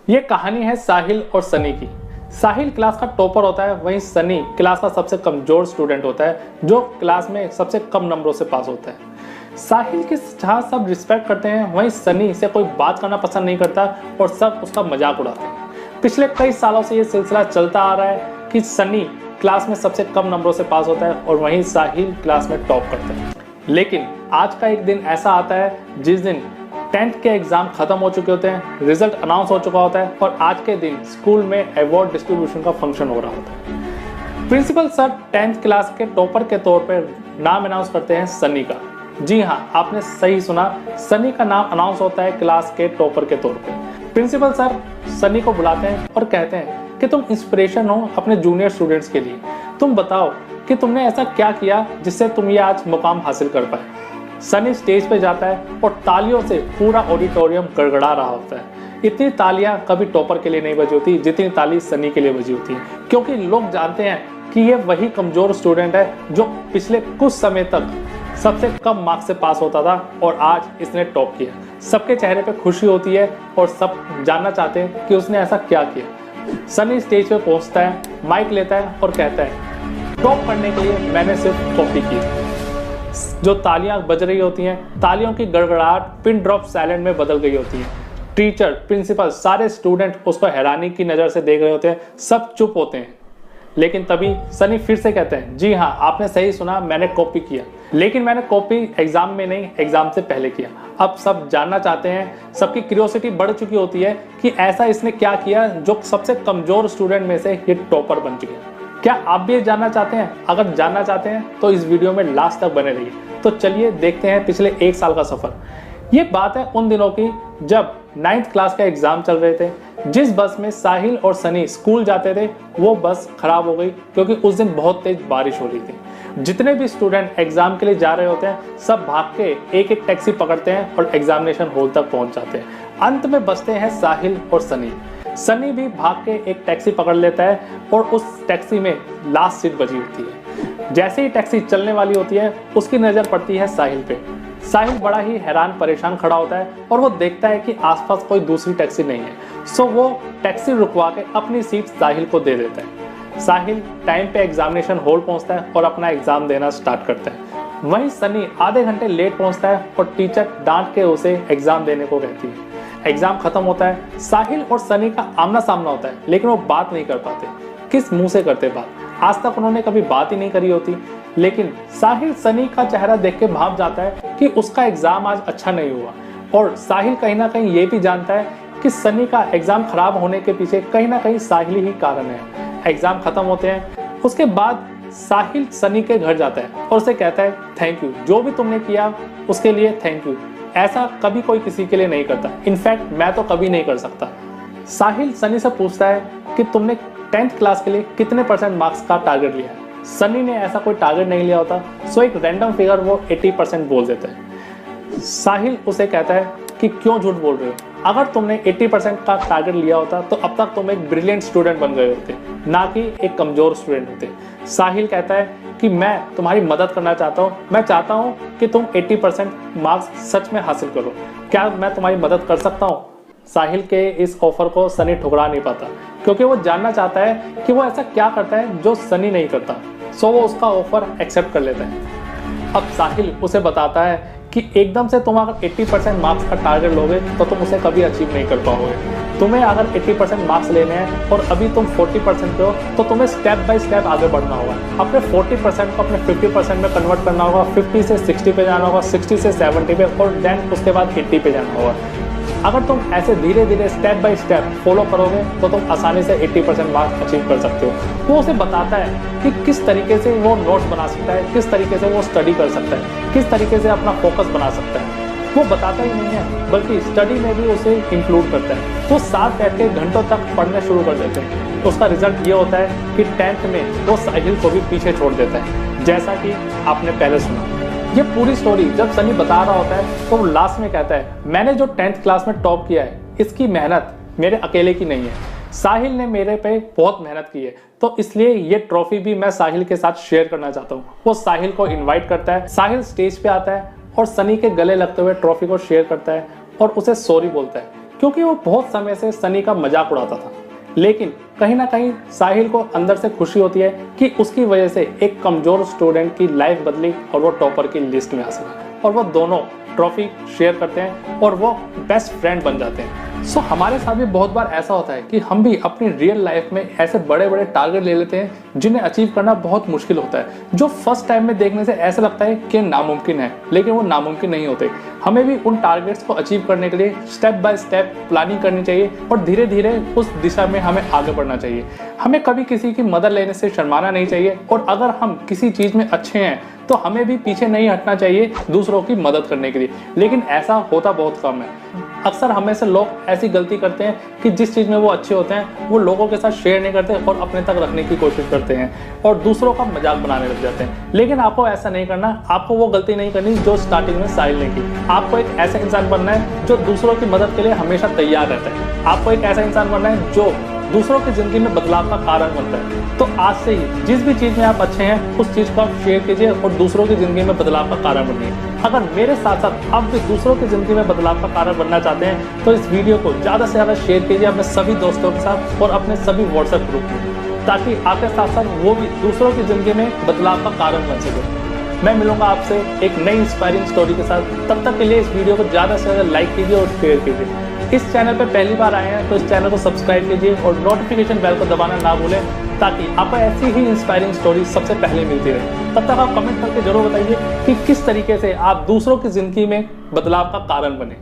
ये कहानी है साहिल और सनी की। साहिल क्लास का टॉपर होता है, वहीं सनी क्लास का सबसे कमजोर स्टूडेंट होता है जो क्लास में सबसे कम नंबरों से पास होता है। साहिल की जहाँ सब रिस्पेक्ट करते हैं, वहीं सनी से कोई बात करना पसंद नहीं करता और सब उसका मजाक उड़ाते हैं। पिछले कई सालों से ये सिलसिला चलता आ रहा है कि सनी क्लास में सबसे कम नंबरों से पास होता है और वहीं साहिल क्लास में टॉप करता है। लेकिन आज का एक दिन ऐसा आता है जिस दिन 10th के एग्जाम खत्म हो चुके होते हैं, रिजल्ट अनाउंस हो चुका होता है और आज के दिन स्कूल में अवार्ड डिस्ट्रीब्यूशन का फंक्शन हो रहा होता है। प्रिंसिपल सर 10th क्लास के टॉपर के तौर पर नाम अनाउंस करते हैं सनी का। जी हाँ, आपने सही सुना, सनी का नाम अनाउंस होता है क्लास के टॉपर के तौर पे। प्रिंसिपल सर सनी को बुलाते हैं और कहते हैं कि तुम इंस्पिरेशन हो अपने जूनियर स्टूडेंट्स के लिए। तुम बताओ कि तुमने ऐसा क्या किया जिससे तुम ये आज मुकाम हासिल कर पाए। सनी स्टेज पे जाता है और तालियों से पूरा ऑडिटोरियम गड़गड़ा रहा होता है। इतनी तालियां कभी टॉपर के लिए नहीं बजी होती जितनी ताली सनी के लिए बजी होती है, क्योंकि लोग जानते हैं कि ये वही कमजोर स्टूडेंट है जो पिछले कुछ समय तक सबसे कम मार्क्स से पास होता था और आज इसने टॉप किया। सबके चेहरे पे खुशी होती है और सब जानना चाहते हैं कि उसने ऐसा क्या किया। सनी स्टेज पे पहुंचता है, माइक लेता है और कहता है, टॉप करने के लिए मैंने सिर्फ कॉपी की। जो तालियां बज रही होती हैं, तालियों की गड़गड़ाहट पिन ड्रॉप साइलेंट में बदल गई होती है। टीचर, प्रिंसिपल, सारे स्टूडेंट उसको हैरानी की नज़र से देख रहे होते हैं। सब चुप होते हैं। लेकिन तभी सनी फिर से कहते हैं, जी हाँ, आपने सही सुना, मैंने कॉपी किया, लेकिन मैंने कॉपी एग्जाम में नहीं, एग्जाम से पहले किया। अब सब जानना चाहते हैं, सबकी क्यूरियोसिटी बढ़ चुकी होती है कि ऐसा इसने क्या किया जो सबसे कमजोर स्टूडेंट में से ये टॉपर बन चुके हैं। क्या आप भी ये जानना चाहते हैं? अगर जानना चाहते हैं तो इस वीडियो में लास्ट तक बने रहिए। तो चलिए देखते हैं पिछले 1 साल का सफर। ये बात है उन दिनों की जब 9th क्लास का एग्जाम चल रहे थे। जिस बस में साहिल और सनी स्कूल जाते थे वो बस खराब हो गई क्योंकि उस दिन बहुत तेज बारिश हो रही थी। जितने भी स्टूडेंट एग्जाम के लिए जा रहे होते हैं सब भाग के एक एक टैक्सी पकड़ते हैं और एग्जामिनेशन हॉल तक पहुंच जाते हैं। अंत में बचते हैं साहिल और सनी। सनी भी भाग के एक टैक्सी पकड़ लेता है और उस टैक्सी में लास्ट सीट बची होती है। जैसे ही टैक्सी चलने वाली होती है उसकी नज़र पड़ती है साहिल पे। साहिल बड़ा ही हैरान परेशान खड़ा होता है और वो देखता है कि आसपास कोई दूसरी टैक्सी नहीं है। सो वो टैक्सी रुकवा के अपनी सीट साहिल को दे देता है। साहिल टाइम पे एग्जामिनेशन हॉल पहुंचता है और अपना एग्जाम देना स्टार्ट करता है। वहीं सनी आधे घंटे लेट पहुंचता है और टीचर डांट के उसे एग्जाम देने को कहती है। एग्जाम खत्म होता है, साहिल और सनी का आमना सामना होता है, लेकिन वो बात नहीं कर पाते। किस मुंह से करते बात? आज तक उन्होंने कभी बात ही नहीं करी होती। लेकिन साहिल सनी का चेहरा देख के भाप जाता है कि उसका एग्जाम आज अच्छा नहीं हुआ और साहिल कहीं ना कहीं ये भी जानता है कि सनी का एग्जाम खराब होने के पीछे कहीं ना कहीं साहिल ही कारण है। एग्जाम खत्म होते हैं, उसके बाद साहिल सनी के घर जाता है और उसे कहता है, थैंक यू, जो भी तुमने किया उसके लिए थैंक यू। ऐसा कभी कोई किसी के लिए नहीं करता, इनफैक्ट मैं तो कभी नहीं कर सकता। साहिल सनी से पूछता है कि तुमने 10th क्लास के लिए कितने % मार्क्स का टारगेट लिया है। सनी ने ऐसा कोई टारगेट नहीं लिया होता, सो एक रैंडम फिगर वो 80% बोल देता है। साहिल उसे कहता है कि क्यों झूठ बोल रहे हो? अगर तुमने 80% का टारगेट लिया होता तो अब तक तुम एक ब्रिलियंट स्टूडेंट बन गए होते, ना कि एक कमजोर स्टूडेंट होते। साहिल कहता है कि मैं तुम्हारी मदद करना चाहता हूँ, मैं चाहता हूँ कि तुम 80% मार्क्स सच में हासिल करो। क्या मैं तुम्हारी मदद कर सकता हूँ? साहिल के इस ऑफर को सनी ठुकरा नहीं पाता क्योंकि वो जानना चाहता है कि वो ऐसा क्या करता है जो सनी नहीं करता। सो वो उसका ऑफर एक्सेप्ट कर लेता है। अब साहिल उसे बताता है कि एकदम से तुम अगर 80% मार्क्स का टारगेट लोगे तो तुम उसे कभी अचीव नहीं कर पाओगे। तुम्हें अगर 80% मार्क्स लेने हैं और अभी तुम 40% पे हो तो तुम्हें स्टेप बाय स्टेप आगे बढ़ना होगा। अपने 40% को अपने 50% में कन्वर्ट करना होगा, 50 से 60 पे जाना होगा, 60 से 70 पे और देन उसके बाद 80 पे जाना होगा। अगर तुम ऐसे धीरे धीरे स्टेप बाय स्टेप फॉलो करोगे तो तुम आसानी से 80% मार्क्स अचीव कर सकते हो। वो उसे बताता है कि किस तरीके से वो नोट्स बना सकता है, किस तरीके से वो स्टडी कर सकता है, किस तरीके से अपना फोकस बना सकता है। वो बताता ही नहीं है बल्कि स्टडी में भी उसे इंक्लूड करता है। वो साथ बैठ के घंटों तक पढ़ने शुरू कर देते हैं। उसका रिजल्ट ये होता है कि 10th में वो साहिल को भी पीछे छोड़ देता है, जैसा कि आपने पहले सुना। ये पूरी स्टोरी जब सनी बता रहा होता है तो वो लास्ट में कहता है, मैंने जो 10th क्लास में टॉप किया है इसकी मेहनत मेरे अकेले की नहीं है, साहिल ने मेरे पे बहुत मेहनत की है, तो इसलिए ये ट्रॉफी भी मैं साहिल के साथ शेयर करना चाहता हूँ। वो साहिल को इन्वाइट करता है, साहिल स्टेज पे आता है और सनी के गले लगते हुए ट्रॉफी को शेयर करता है और उसे सॉरी बोलता है क्योंकि वो बहुत समय से सनी का मजाक उड़ाता था। लेकिन कहीं ना कहीं साहिल को अंदर से खुशी होती है कि उसकी वजह से एक कमजोर स्टूडेंट की लाइफ बदली और वो टॉपर की लिस्ट में आ सका, और वो दोनों ट्रॉफी शेयर करते हैं और वो बेस्ट फ्रेंड बन जाते हैं। सो हमारे साथ भी बहुत बार ऐसा होता है कि हम भी अपनी रियल लाइफ में ऐसे बड़े बड़े टारगेट ले लेते हैं जिन्हें अचीव करना बहुत मुश्किल होता है, जो फर्स्ट टाइम में देखने से ऐसा लगता है कि नामुमकिन है, लेकिन वो नामुमकिन नहीं होते। हमें भी उन टारगेट्स को अचीव करने के लिए स्टेप बाय स्टेप प्लानिंग करनी चाहिए और धीरे धीरे उस दिशा में हमें आगे बढ़ना चाहिए। हमें कभी किसी की मदद लेने से शर्माना नहीं चाहिए, और अगर हम किसी चीज़ में अच्छे हैं तो हमें भी पीछे नहीं हटना चाहिए दूसरों की मदद करने के लिए। लेकिन ऐसा होता बहुत कम है। अक्सर हमें से लोग ऐसी गलती करते हैं कि जिस चीज़ में वो अच्छे होते हैं वो लोगों के साथ शेयर नहीं करते और अपने तक रखने की कोशिश करते हैं और दूसरों का मजाक बनाने लग जाते हैं। लेकिन आपको ऐसा नहीं करना, आपको वो गलती नहीं करनी जो स्टार्टिंग में साहिल ने की। आपको एक ऐसा इंसान बनना है जो दूसरों की मदद के लिए हमेशा तैयार रहता है। आपको एक ऐसा इंसान बनना है जो दूसरों की जिंदगी में बदलाव का कारण बनता है। तो आज से ही जिस भी चीज़ में आप अच्छे हैं उस चीज़ को आप शेयर कीजिए और दूसरों की जिंदगी में बदलाव का कारण बनिए। अगर मेरे साथ साथ आप भी दूसरों की जिंदगी में बदलाव का कारण बनना चाहते हैं तो इस वीडियो को ज़्यादा से ज़्यादा शेयर कीजिए अपने सभी दोस्तों के साथ और अपने सभी व्हाट्सएप ग्रुप में, ताकि आपके साथ साथ वो भी दूसरों की जिंदगी में बदलाव का कारण बन सके। मैं मिलूंगा आपसे एक नई इंस्पायरिंग स्टोरी के साथ। तब तक के लिए इस वीडियो को ज़्यादा से ज़्यादा लाइक कीजिए और शेयर कीजिए। इस चैनल पर पहली बार आए हैं तो इस चैनल को सब्सक्राइब कीजिए और नोटिफिकेशन बेल को दबाना ना भूलें, ताकि आपको ऐसी ही इंस्पायरिंग स्टोरी सबसे पहले मिलती रहे। तब तक आप कमेंट करके जरूर बताइए कि किस तरीके से आप दूसरों की जिंदगी में बदलाव का कारण बने।